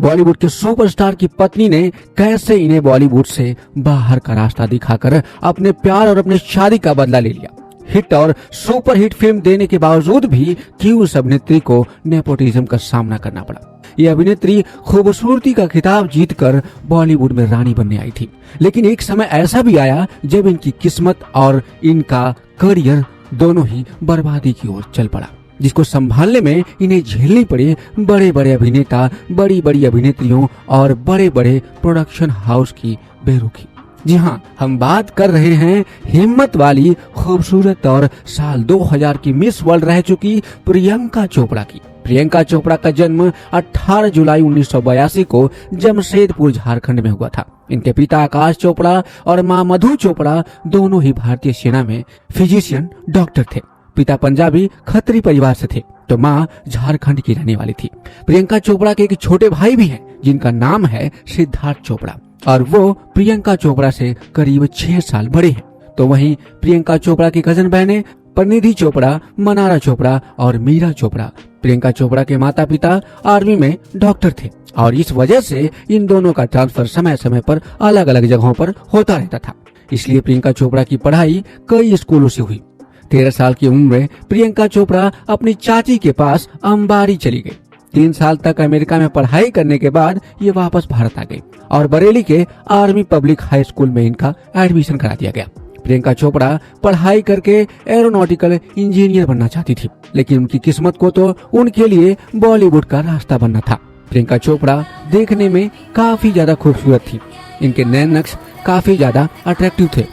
बॉलीवुड के सुपरस्टार की पत्नी ने कैसे इन्हें बॉलीवुड से बाहर का रास्ता दिखाकर अपने प्यार और अपने शादी का बदला ले लिया। हिट और सुपर हिट फिल्म देने के बावजूद भी क्यों उस अभिनेत्री को नेपोटिज्म का सामना करना पड़ा। ये अभिनेत्री खूबसूरती का खिताब जीतकर बॉलीवुड में रानी बनने आई थी, लेकिन एक समय ऐसा भी आया जब इनकी किस्मत और इनका करियर दोनों ही बर्बादी की ओर चल पड़ा, जिसको संभालने में इन्हें झेलनी पड़ी बड़े बड़े अभिनेता, बड़ी बड़ी अभिनेत्रियों और बड़े बड़े प्रोडक्शन हाउस की बेरुखी। जी हाँ, हम बात कर रहे हैं हिम्मत वाली, खूबसूरत और साल 2000 की मिस वर्ल्ड रह चुकी प्रियंका चोपड़ा की। प्रियंका चोपड़ा का जन्म 18 जुलाई 1982 को जमशेदपुर झारखंड में हुआ था। इनके पिता आकाश चोपड़ा और मां मधु चोपड़ा दोनों ही भारतीय सेना में फिजिशियन डॉक्टर थे। पिता पंजाबी खत्री परिवार से थे तो मां झारखंड की रहने वाली थी। प्रियंका चोपड़ा के एक छोटे भाई भी हैं जिनका नाम है सिद्धार्थ चोपड़ा और वो प्रियंका चोपड़ा से करीब 6 साल बड़े हैं। तो वहीं प्रियंका चोपड़ा की कजन बहनें परिणीति चोपड़ा, मनारा चोपड़ा और मीरा चोपड़ा। प्रियंका चोपड़ा के माता पिता आर्मी में डॉक्टर थे और इस वजह से इन दोनों का ट्रांसफर समय समय पर अलग अलग जगहों पर होता रहता था। इसलिए प्रियंका चोपड़ा की पढ़ाई कई स्कूलों से हुई। 13 साल की उम्र में प्रियंका चोपड़ा अपनी चाची के पास अंबारी चली गई। 3 साल तक अमेरिका में पढ़ाई करने के बाद ये वापस भारत आ गई और बरेली के आर्मी पब्लिक हाई स्कूल में इनका एडमिशन करा दिया गया। प्रियंका चोपड़ा पढ़ाई करके एरोनॉटिकल इंजीनियर बनना चाहती थी, लेकिन उनकी किस्मत को तो उनके लिए बॉलीवुड का रास्ता बनना था। प्रियंका चोपड़ा देखने में काफी ज्यादा खूबसूरत थी। इनके नैन नक्श काफी ज्यादा अट्रैक्टिव थे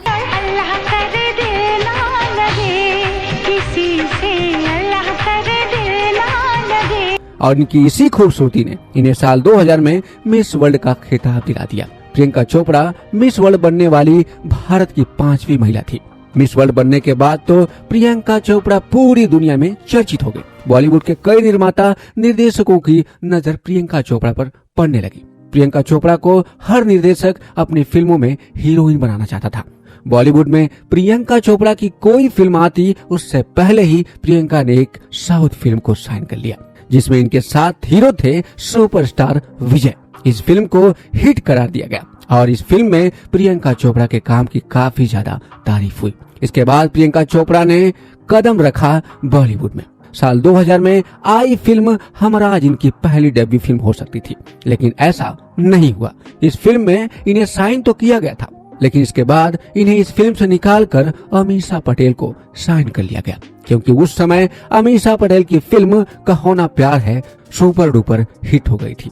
और इनकी इसी खूबसूरती ने इन्हें साल 2000 में मिस वर्ल्ड का खिताब दिला दिया। प्रियंका चोपड़ा मिस वर्ल्ड बनने वाली भारत की 5वीं महिला थी। मिस वर्ल्ड बनने के बाद तो प्रियंका चोपड़ा पूरी दुनिया में चर्चित हो गई। बॉलीवुड के कई निर्माता निर्देशकों की नजर प्रियंका चोपड़ा पर पड़ने लगी। प्रियंका चोपड़ा को हर निर्देशक अपनी फिल्मों में हीरोइन बनाना चाहता था। बॉलीवुड में प्रियंका चोपड़ा की कोई फिल्म आती उससे पहले ही प्रियंका ने एक साउथ फिल्म को साइन कर लिया, जिसमें इनके साथ हीरो थे सुपरस्टार विजय। इस फिल्म को हिट करार दिया गया और इस फिल्म में प्रियंका चोपड़ा के काम की काफी ज्यादा तारीफ हुई। इसके बाद प्रियंका चोपड़ा ने कदम रखा बॉलीवुड में। साल 2000 में आई फिल्म हमराज इनकी पहली डेब्यू फिल्म हो सकती थी, लेकिन ऐसा नहीं हुआ। इस फिल्म में इन्हें साइन तो किया गया था, लेकिन इसके बाद इन्हें इस फिल्म से निकालकर अमीषा पटेल को साइन कर लिया गया, क्योंकि उस समय अमीषा पटेल की फिल्म कहो ना प्यार है सुपर डुपर हिट हो गई थी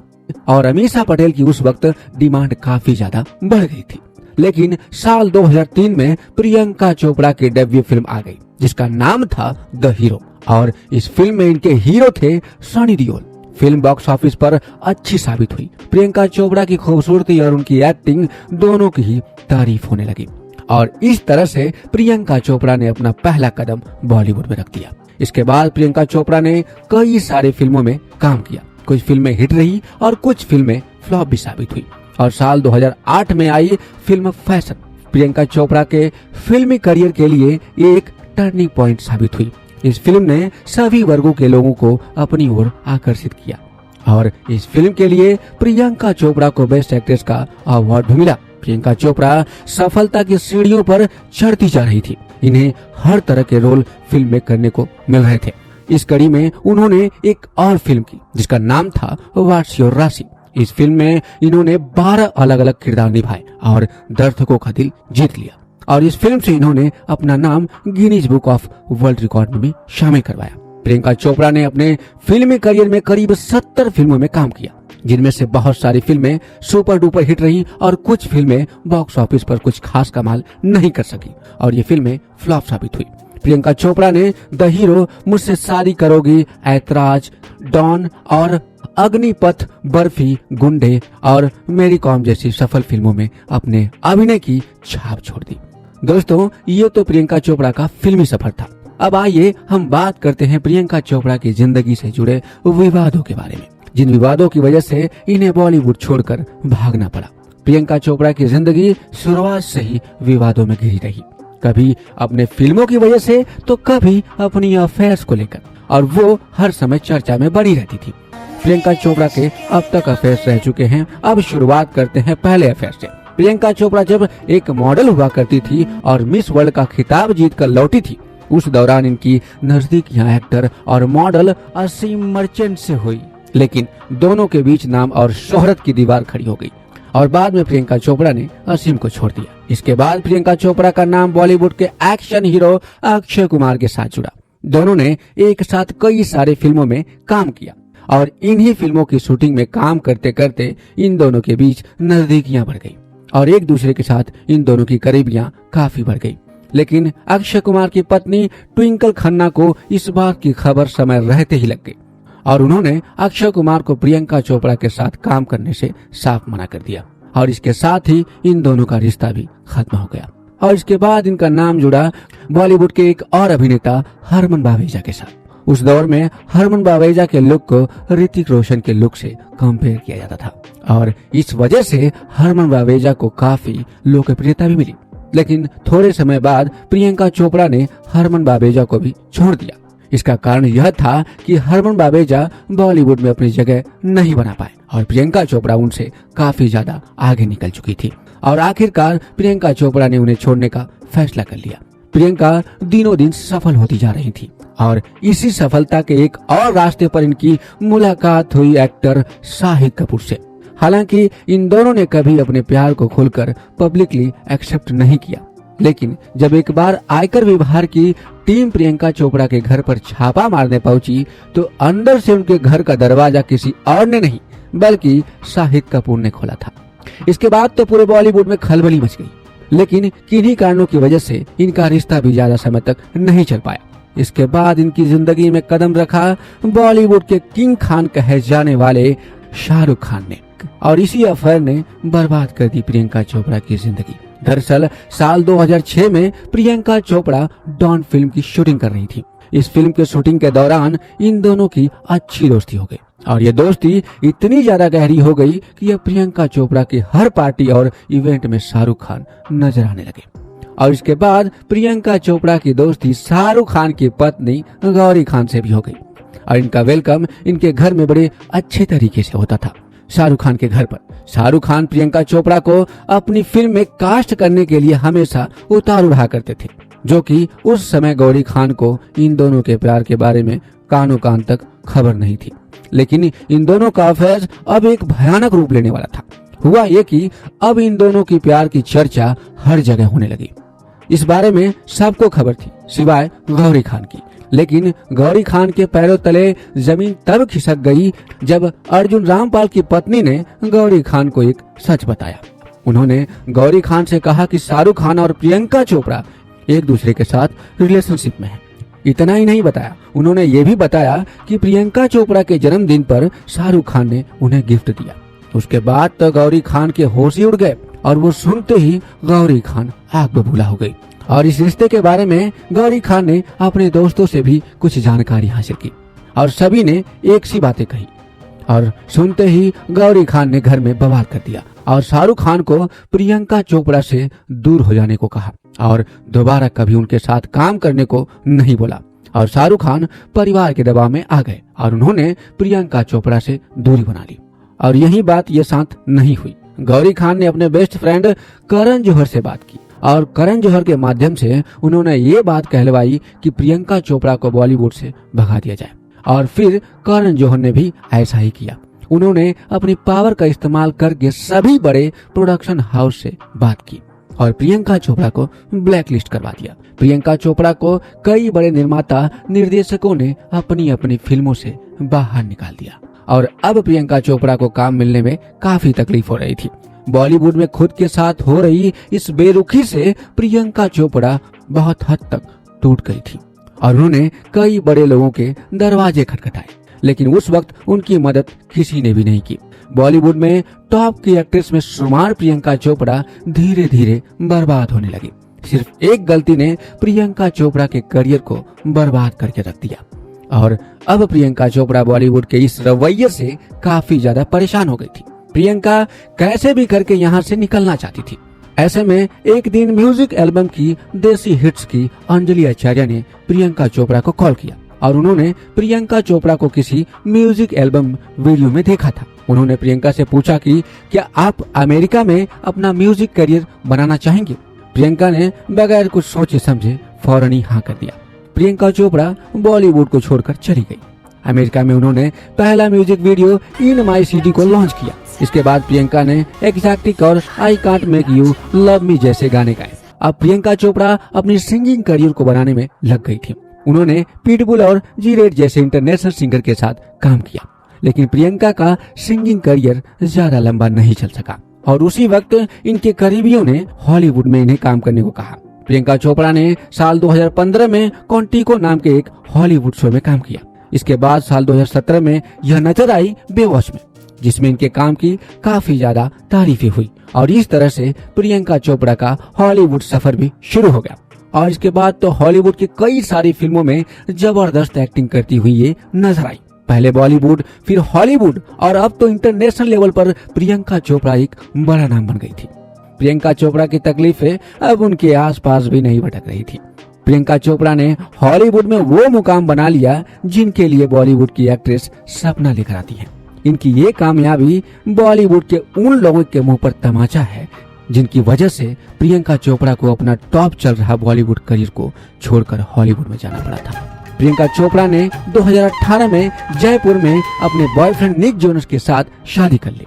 और अमीषा पटेल की उस वक्त डिमांड काफी ज्यादा बढ़ गई थी। लेकिन साल 2003 में प्रियंका चोपड़ा की डेब्यू फिल्म आ गई जिसका नाम था द हीरो और इस फिल्म में इनके हीरो थे Sunny Deol. Film box office पर अच्छी साबित हुई। प्रियंका चोपड़ा की खूबसूरती और उनकी एक्टिंग दोनों की ही तारीफ होने लगी और इस तरह से प्रियंका चोपड़ा ने अपना पहला कदम बॉलीवुड में रख दिया। इसके बाद प्रियंका चोपड़ा ने कई सारी फिल्मों में काम किया। कुछ फिल्में हिट रही और कुछ फिल्में फ्लॉप भी साबित हुई और साल 2008 में आई फिल्म फैशन प्रियंका चोपड़ा के फिल्मी करियर के लिए एक टर्निंग पॉइंट साबित हुई। इस फिल्म ने सभी वर्गों के लोगों को अपनी ओर आकर्षित किया और इस फिल्म के लिए प्रियंका चोपड़ा को बेस्ट एक्ट्रेस का अवार्ड भी मिला। प्रियंका चोपड़ा सफलता की सीढ़ियों पर चढ़ती जा रही थी। इन्हें हर तरह के रोल फिल्म में करने को मिल रहे थे। इस कड़ी में उन्होंने एक और फिल्म की जिसका नाम था व्हाट्स योर राशि। इस फिल्म में इन्होंने 12 अलग अलग किरदार निभाए और दर्शकों का दिल जीत लिया और इस फिल्म से इन्होंने अपना नाम Guinness book of world record में भी शामिल करवाया। प्रियंका चोपड़ा ने अपने फिल्मी करियर में करीब 70 फिल्मों में काम किया, जिनमें से बहुत सारी फिल्में सुपर डुपर हिट रही और कुछ फिल्में बॉक्स ऑफिस पर कुछ खास कमाल नहीं कर सकी और ये फिल्में फ्लॉप साबित हुई। प्रियंका चोपड़ा ने द हीरो, मुझसे शादी करोगी, ऐतराज, डॉन और अग्निपथ, बर्फी, गुंडे और मेरी कॉम जैसी सफल फिल्मों में अपने अभिनय की छाप छोड़ दी। दोस्तों, ये तो प्रियंका चोपड़ा का फिल्मी सफर था। अब आइए हम बात करते हैं प्रियंका चोपड़ा की जिंदगी से जुड़े विवादों के बारे में, जिन विवादों की वजह से इन्हें बॉलीवुड छोड़कर भागना पड़ा। प्रियंका चोपड़ा की जिंदगी शुरुआत से ही विवादों में घिरी रही, कभी अपने फिल्मों की वजह से तो कभी अपनी अफेयर्स को लेकर, और वो हर समय चर्चा में बनी रहती थी। प्रियंका चोपड़ा के अब तक अफेयर्स रह चुके हैं। अब शुरुआत करते हैं पहले अफेयर से। प्रियंका चोपड़ा जब एक मॉडल हुआ करती थी और मिस वर्ल्ड का खिताब जीत कर लौटी थी, उस दौरान इनकी नजदीकियां एक्टर और मॉडल असीम मर्चेंट से हुई, लेकिन दोनों के बीच नाम और शोहरत की दीवार खड़ी हो गई और बाद में प्रियंका चोपड़ा ने असीम को छोड़ दिया। इसके बाद प्रियंका चोपड़ा का नाम बॉलीवुड के एक्शन हीरो अक्षय कुमार के साथ जुड़ा। दोनों ने एक साथ कई सारे फिल्मों में काम किया और इन्हीं फिल्मों की शूटिंग में काम करते करते इन दोनों के बीच नजदीकियां बढ़ गई और एक दूसरे के साथ इन दोनों की करीबियां काफी बढ़ गई। लेकिन अक्षय कुमार की पत्नी ट्विंकल खन्ना को इस बात की खबर समय रहते ही लग गई और उन्होंने अक्षय कुमार को प्रियंका चोपड़ा के साथ काम करने से साफ मना कर दिया और इसके साथ ही इन दोनों का रिश्ता भी खत्म हो गया। और इसके बाद इनका नाम जुड़ा बॉलीवुड के एक और अभिनेता हरमन बावेजा के साथ। उस दौर में हरमन बावेजा के लुक को ऋतिक रोशन के लुक से कंपेयर किया जाता था और इस वजह से हरमन बावेजा को काफी लोकप्रियता भी मिली। लेकिन थोड़े समय बाद प्रियंका चोपड़ा ने हरमन बावेजा को भी छोड़ दिया। इसका कारण यह था कि हरमन बावेजा बॉलीवुड में अपनी जगह नहीं बना पाए और प्रियंका चोपड़ा उनसे काफी ज्यादा आगे निकल चुकी थी और आखिरकार प्रियंका चोपड़ा ने उन्हें छोड़ने का फैसला कर लिया। प्रियंका दिनों दिन सफल होती जा रही थी और इसी सफलता के एक और रास्ते पर इनकी मुलाकात हुई एक्टर शाहिद कपूर से। हालांकि इन दोनों ने कभी अपने प्यार को खुलकर पब्लिकली एक्सेप्ट नहीं किया, लेकिन जब एक बार आयकर विभाग की टीम प्रियंका चोपड़ा के घर पर छापा मारने पहुंची तो अंदर से उनके घर का दरवाजा किसी और ने नहीं बल्कि शाहिद कपूर ने खोला था। इसके बाद तो पूरे बॉलीवुड में खलबली मच गई, लेकिन किन्हीं कारणों की वजह से इनका रिश्ता भी ज्यादा समय तक नहीं चल पाया। इसके बाद इनकी जिंदगी में कदम रखा बॉलीवुड के किंग खान कहे जाने वाले शाहरुख खान ने और इसी अफेयर ने बर्बाद कर दी प्रियंका चोपड़ा की जिंदगी। दरअसल साल 2006 में प्रियंका चोपड़ा डॉन फिल्म की शूटिंग कर रही थी। इस फिल्म के शूटिंग के दौरान इन दोनों की अच्छी दोस्ती हो गई और ये दोस्ती इतनी ज्यादा गहरी हो गई कि अब प्रियंका चोपड़ा की हर पार्टी और इवेंट में शाहरुख खान नजर आने लगे। और इसके बाद प्रियंका चोपड़ा की दोस्ती शाहरुख खान की पत्नी गौरी खान से भी हो गई और इनका वेलकम इनके घर में बड़े अच्छे तरीके से होता था। शाहरुख खान के घर पर शाहरुख खान प्रियंका चोपड़ा को अपनी फिल्म में कास्ट करने के लिए हमेशा उतार उड़ा करते थे, जो कि उस समय गौरी खान को इन दोनों के प्यार के बारे में कानों कान तक खबर नहीं थी। लेकिन इन दोनों का अफेयर अब एक भयानक रूप लेने वाला था। हुआ ये कि अब इन दोनों की प्यार की चर्चा हर जगह होने लगी। इस बारे में सबको खबर थी सिवाय गौरी खान की। लेकिन गौरी खान के पैरों तले जमीन तब खिसक गई जब अर्जुन रामपाल की पत्नी ने गौरी खान को एक सच बताया। उन्होंने गौरी खान से कहा कि शाहरुख खान और प्रियंका चोपड़ा एक दूसरे के साथ रिलेशनशिप में हैं। इतना ही नहीं बताया, उन्होंने ये भी बताया कि प्रियंका चोपड़ा के जन्मदिन पर शाहरुख खान ने उन्हें गिफ्ट दिया। उसके बाद तो गौरी खान के होश ही उड़ गए और वो सुनते ही गौरी खान आग बबूला हो गई। और इस रिश्ते के बारे में गौरी खान ने अपने दोस्तों से भी कुछ जानकारी हासिल की और सभी ने एक सी बातें कही और सुनते ही गौरी खान ने घर में बवाल कर दिया और शाहरुख खान को प्रियंका चोपड़ा से दूर हो जाने को कहा और दोबारा कभी उनके साथ काम करने को नहीं बोला। और शाहरुख खान परिवार के दबाव में आ गए और उन्होंने प्रियंका चोपड़ा से दूरी बना ली। और यही बात ये शांत नहीं हुई। गौरी खान ने अपने बेस्ट फ्रेंड करण जौहर से बात की और करण जौहर के माध्यम से उन्होंने ये बात कहलवाई कि प्रियंका चोपड़ा को बॉलीवुड से भगा दिया जाए। और फिर करण जौहर ने भी ऐसा ही किया। उन्होंने अपनी पावर का इस्तेमाल करके सभी बड़े प्रोडक्शन हाउस से बात की और प्रियंका चोपड़ा को ब्लैक लिस्ट करवा दिया। प्रियंका चोपड़ा को कई बड़े निर्माता निर्देशकों ने अपनी अपनी फिल्मों से बाहर निकाल दिया और अब प्रियंका चोपड़ा को काम मिलने में काफी तकलीफ हो रही थी। बॉलीवुड में खुद के साथ हो रही इस बेरुखी से प्रियंका चोपड़ा बहुत हद तक टूट गई थी और उन्होंने कई बड़े लोगों के दरवाजे खटखटाए, लेकिन उस वक्त उनकी मदद किसी ने भी नहीं की। बॉलीवुड में टॉप की एक्ट्रेस में शुमार प्रियंका चोपड़ा धीरे धीरे बर्बाद होने लगी। सिर्फ एक गलती ने प्रियंका चोपड़ा के करियर को बर्बाद करके रख दिया और अब प्रियंका चोपड़ा बॉलीवुड के इस रवैये से काफी ज्यादा परेशान हो गई थी। प्रियंका कैसे भी करके यहाँ से निकलना चाहती थी। ऐसे में एक दिन म्यूजिक एल्बम की देसी हिट्स की अंजलि आचार्य ने प्रियंका चोपड़ा को कॉल किया और उन्होंने प्रियंका चोपड़ा को किसी म्यूजिक एल्बम वीडियो में देखा था। उन्होंने प्रियंका से पूछा कि क्या आप अमेरिका में अपना म्यूजिक करियर बनाना चाहेंगे। प्रियंका ने बगैर कुछ सोचे समझे फौरन ही हाँ कर दिया। प्रियंका चोपड़ा बॉलीवुड को छोड़कर चली गई। अमेरिका में उन्होंने पहला music video in my city को लॉन्च किया। इसके बाद प्रियंका ने एक्सैक्टिक और I can't make you love me जैसे गाने गाए। अब प्रियंका चोपड़ा अपनी सिंगिंग करियर को बनाने में लग गई थी। उन्होंने पिटबुल और जी रेड जैसे इंटरनेशनल सिंगर के साथ काम किया, लेकिन प्रियंका का सिंगिंग करियर ज्यादा लंबा नहीं चल सका और उसी वक्त इनके करीबियों ने हॉलीवुड में इन्हें काम करने को कहा। प्रियंका चोपड़ा ने साल 2015 में कॉन्टिको नाम के एक हॉलीवुड शो में काम किया। इसके बाद साल 2017 में यह नजर आई बेवॉच में, जिसमें इनके काम की काफी ज्यादा तारीफें हुई और इस तरह से प्रियंका चोपड़ा का हॉलीवुड सफर भी शुरू हो गया। और इसके बाद तो हॉलीवुड की कई सारी फिल्मों में जबरदस्त एक्टिंग करती हुई ये नजर आई। पहले बॉलीवुड, फिर हॉलीवुड और अब तो इंटरनेशनल लेवल पर प्रियंका चोपड़ा एक बड़ा नाम बन गई थी। प्रियंका चोपड़ा की तकलीफें अब उनके आसपास भी नहीं भटक रही थी। प्रियंका चोपड़ा ने हॉलीवुड में वो मुकाम बना लिया जिनके लिए बॉलीवुड की एक्ट्रेस सपना लेकर आती है। इनकी ये कामयाबी बॉलीवुड के उन लोगों के मुंह पर तमाचा है जिनकी वजह से प्रियंका चोपड़ा को अपना टॉप चल रहा बॉलीवुड करियर को छोड़कर हॉलीवुड में जाना पड़ा था। प्रियंका चोपड़ा ने 2018 में जयपुर में अपने बॉयफ्रेंड निक जोनस के साथ शादी कर ली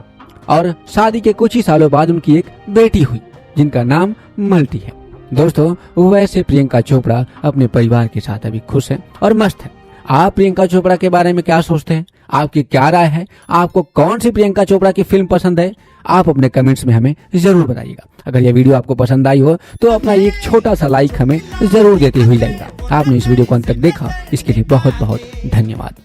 और शादी के कुछ ही सालों बाद उनकी एक बेटी हुई जिनका नाम मल्टी है। दोस्तों, वैसे प्रियंका चोपड़ा अपने परिवार के साथ अभी खुश है और मस्त है। आप प्रियंका चोपड़ा के बारे में क्या सोचते हैं? आपकी क्या राय है? आपको कौन सी प्रियंका चोपड़ा की फिल्म पसंद है? आप अपने कमेंट्स में हमें जरूर बताइएगा। अगर यह वीडियो आपको पसंद आई हो तो अपना एक छोटा सा लाइक हमें जरूर देते हुए जाइएगा। आपने इस वीडियो को अंत तक देखा, इसके लिए बहुत बहुत धन्यवाद।